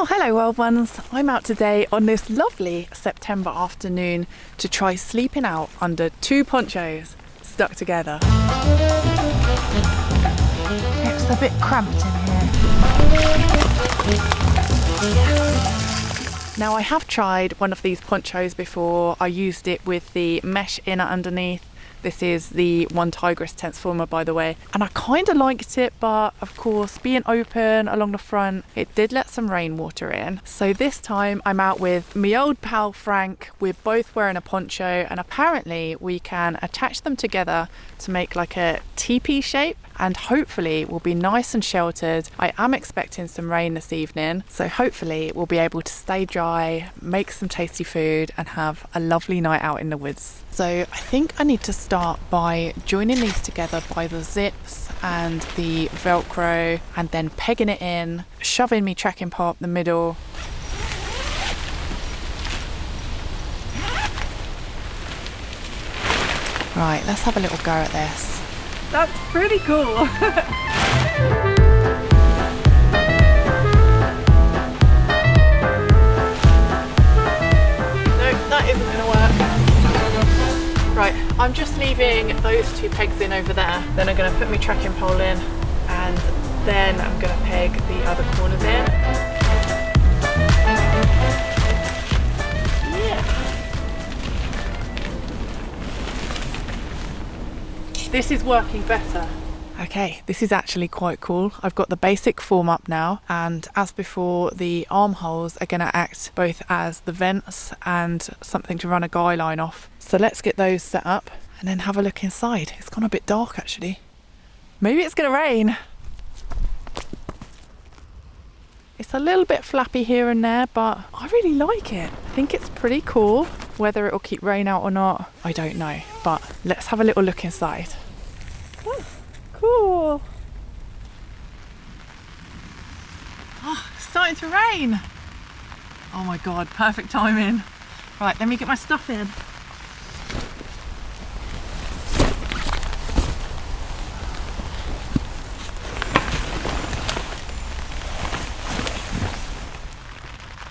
Oh, hello world ones. I'm out today on this lovely September afternoon to try sleeping out under two ponchos stuck together. It's a bit cramped in here. Now I have tried one of these ponchos before. I used it with the mesh inner underneath. This is the One Tigress Transformer, by the way, and I kind of liked it, but of course being open along the front it did let some rainwater in. So this time I'm out with my old pal Frank. We're both wearing a poncho and apparently we can attach them together to make like a teepee shape, and hopefully we'll be nice and sheltered. I am expecting some rain this evening, so hopefully we'll be able to stay dry, make some tasty food and have a lovely night out in the woods. So I think I need to start by joining these together by the zips and the Velcro, and then pegging it in, shoving me trekking pole up the middle. Right, let's have a little go at this. That's pretty cool. No, that isn't gonna work. Right, I'm just leaving those two pegs in over there. Then I'm gonna put my trekking pole in, and then I'm gonna peg the other corners in. This is working better. Okay, this is actually quite cool. I've got the basic form up now, and as before, the armholes are gonna act both as the vents and something to run a guy line off. So let's get those set up and then have a look inside. It's gone a bit dark actually. Maybe it's gonna rain. It's a little bit flappy here and there, but I really like it. I think it's pretty cool. Whether it'll keep rain out or not, I don't know, but let's have a little look inside. Oh, cool. Oh, it's starting to rain. Oh my God, perfect timing. Right, let me get my stuff in.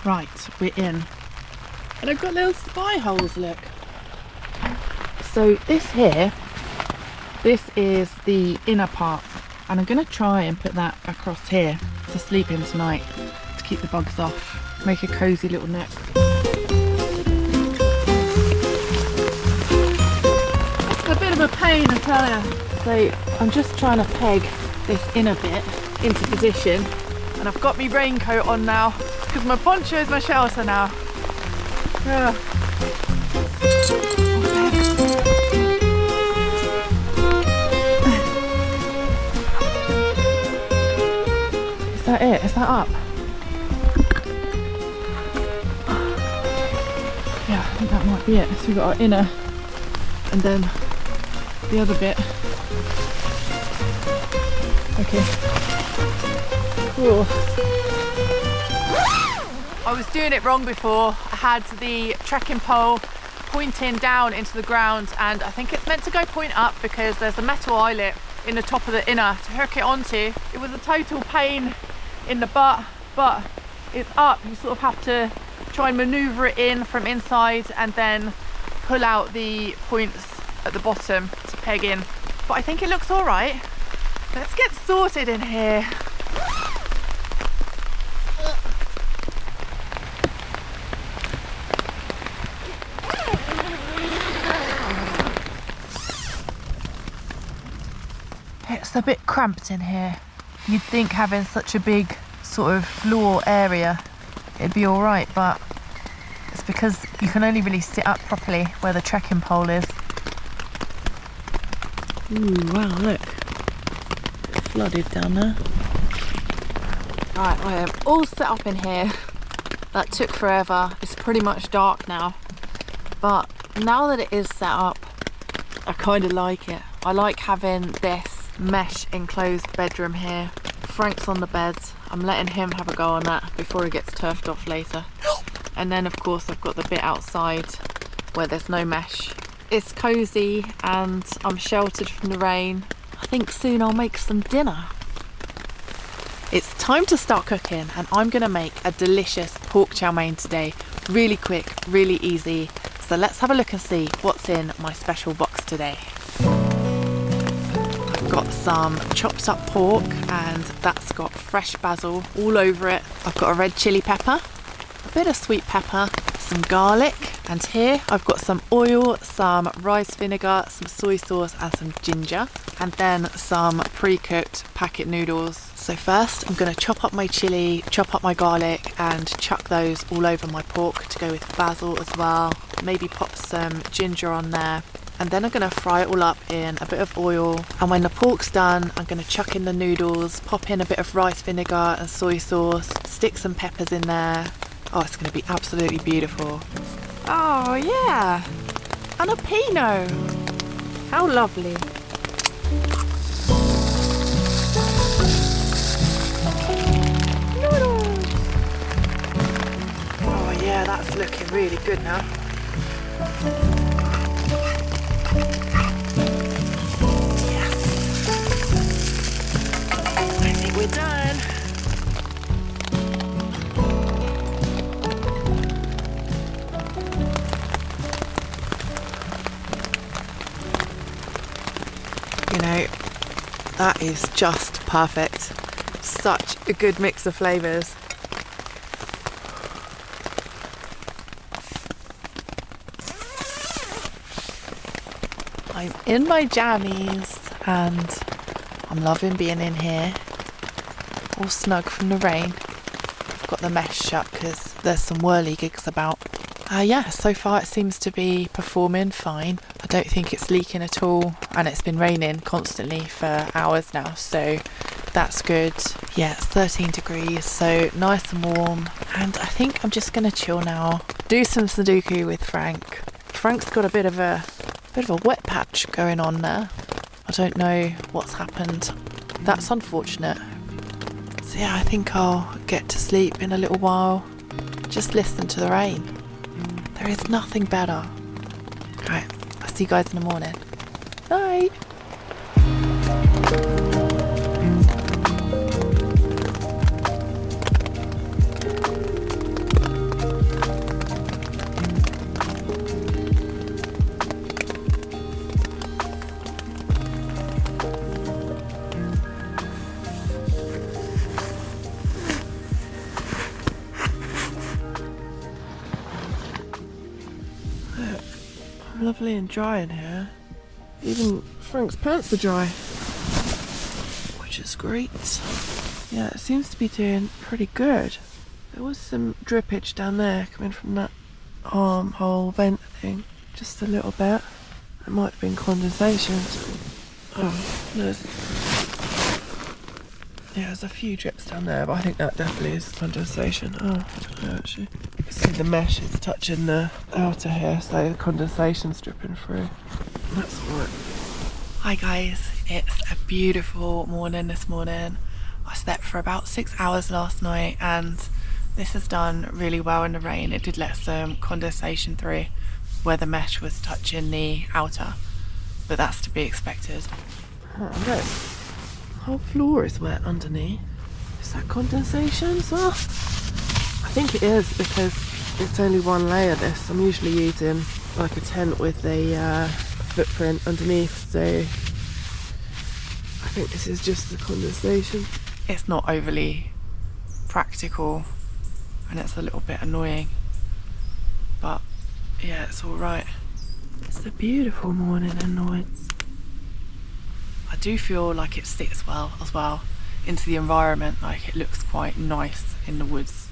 Right, we're in. And I've got little spy holes, look. So this here, this is the inner part, and I'm going to try and put that across here to sleep in tonight to keep the bugs off, make a cosy little nook. It's a bit of a pain, I tell you. So I'm just trying to peg this inner bit into position, and I've got my raincoat on now because my poncho is my shelter now. Yeah. Is that it? Is that up? Yeah, I think that might be it. So we've got our inner and then the other bit. Okay. Cool. I was doing it wrong before. I had the trekking pole pointing down into the ground, and I think it's meant to go point up because there's a metal eyelet in the top of the inner to hook it onto. It was a total pain in the butt, but it's up. You sort of have to try and maneuver it in from inside and then pull out the points at the bottom to peg in. But I think it looks all right. Let's get sorted in here. It's a bit cramped in here. You'd think having such a big sort of floor area it'd be all right, but it's because you can only really sit up properly where the trekking pole is. Ooh, wow, look. It's flooded down there. Right, I am all set up in here. That took forever. It's pretty much dark now. But now that it is set up, I kind of like it. I like having this mesh enclosed bedroom here. Frank's on the bed. I'm letting him have a go on that before he gets turfed off later. And then of course I've got the bit outside where there's no mesh. It's cozy and I'm sheltered from the rain. I think soon I'll make some dinner. It's time to start cooking, and I'm going to make a delicious pork chow mein today. Really quick, really easy. So let's have a look and see what's in my special box today. I've got some chopped up pork, and that's got fresh basil all over it. I've got a red chili pepper, a bit of sweet pepper, some garlic, and here I've got some oil, some rice vinegar, some soy sauce and some ginger, and then some pre-cooked packet noodles. So first I'm going to chop up my chili, chop up my garlic and chuck those all over my pork to go with basil as well. Maybe pop some ginger on there. And then I'm going to fry it all up in a bit of oil. And when the pork's done, I'm going to chuck in the noodles, pop in a bit of rice vinegar and soy sauce, stick some peppers in there. Oh, it's going to be absolutely beautiful. Oh yeah, and a Pinot. How lovely. Noodles. Oh yeah, that's looking really good now. Yes. I think we're done. You know, that is just perfect. Such a good mix of flavours. I'm in my jammies and I'm loving being in here, all snug from the rain. I've got the mesh shut because there's some whirly gigs about. Yeah, so far it seems to be performing fine. I don't think it's leaking at all, and it's been raining constantly for hours now, so that's good. Yeah, it's 13 degrees, so nice and warm, and I think I'm just going to chill now. Do some Sudoku with Frank. Frank's got a bit of a wet patch going on there. I don't know what's happened. That's unfortunate. So yeah, I think I'll get to sleep in a little while. Just listen to the rain. There is nothing better. Right, I'll see you guys in the morning. Bye. Lovely and dry in here. Even Frank's pants are dry, which is great. Yeah, it seems to be doing pretty good. There was some drippage down there coming from that armhole vent thing, just a little bit. It might have been condensation. Oh, there's a few drips down there, but I think that definitely is condensation. Oh, I don't know actually. You can see the mesh is touching the outer here, so the condensation's dripping through. That's alright. Hi guys, it's a beautiful morning this morning. I slept for about 6 hours last night, and this has done really well in the rain. It did let some condensation through where the mesh was touching the outer, but that's to be expected. Oh, look. The whole floor is wet underneath. Is that condensation as well? I think it is, because it's only one layer this. I'm usually using like a tent with a footprint underneath, so I think this is just the condensation. It's not overly practical and it's a little bit annoying, but yeah, it's alright. It's a beautiful morning in the woods. I do feel like it sits well as well into the environment, like it looks quite nice in the woods.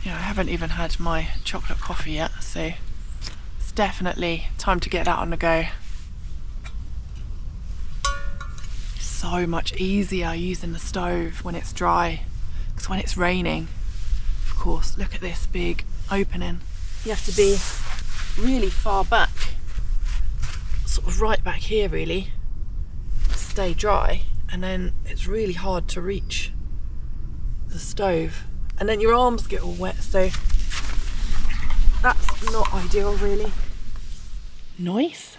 Yeah, I haven't even had my chocolate coffee yet, so it's definitely time to get that on the go. It's so much easier using the stove when it's dry, because when it's raining, of course, look at this big opening. You have to be really far back, sort of right back here really, stay dry, and then it's really hard to reach the stove, and then your arms get all wet, so that's not ideal really. Nice.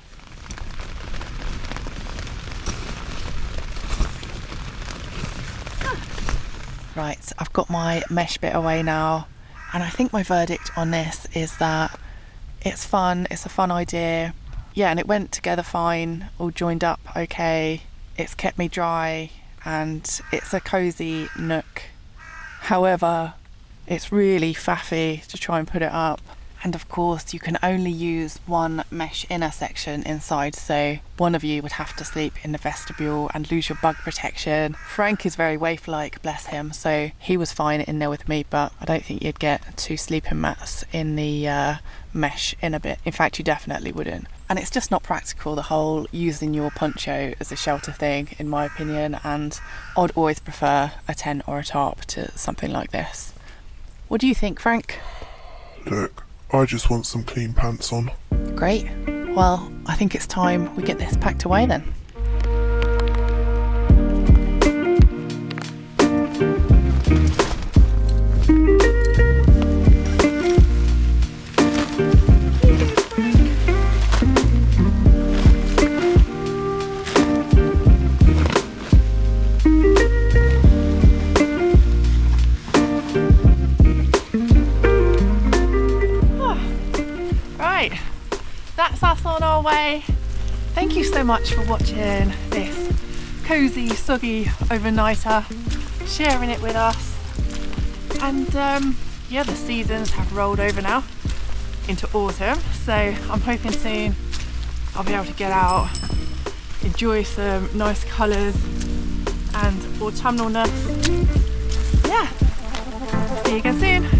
Right, so I've got my mesh bit away now, and I think my verdict on this is that it's fun, it's a fun idea. Yeah, and it went together fine, all joined up okay. It's kept me dry, and it's a cosy nook. However, it's really faffy to try and put it up. And of course, you can only use one mesh inner section inside, so one of you would have to sleep in the vestibule and lose your bug protection. Frank is very waif-like, bless him, so he was fine in there with me, but I don't think you'd get 2 sleeping mats in the mesh inner bit. In fact, you definitely wouldn't. And it's just not practical, the whole using your poncho as a shelter thing, in my opinion, and I'd always prefer a tent or a tarp to something like this. What do you think, Frank? Look, I just want some clean pants on. Great. Well, I think it's time we get this packed away then. That's us on our way. Thank you so much for watching this cosy, soggy overnighter, sharing it with us. And yeah, the seasons have rolled over now into autumn, so I'm hoping soon I'll be able to get out, enjoy some nice colours and autumnalness. Yeah, see you again soon.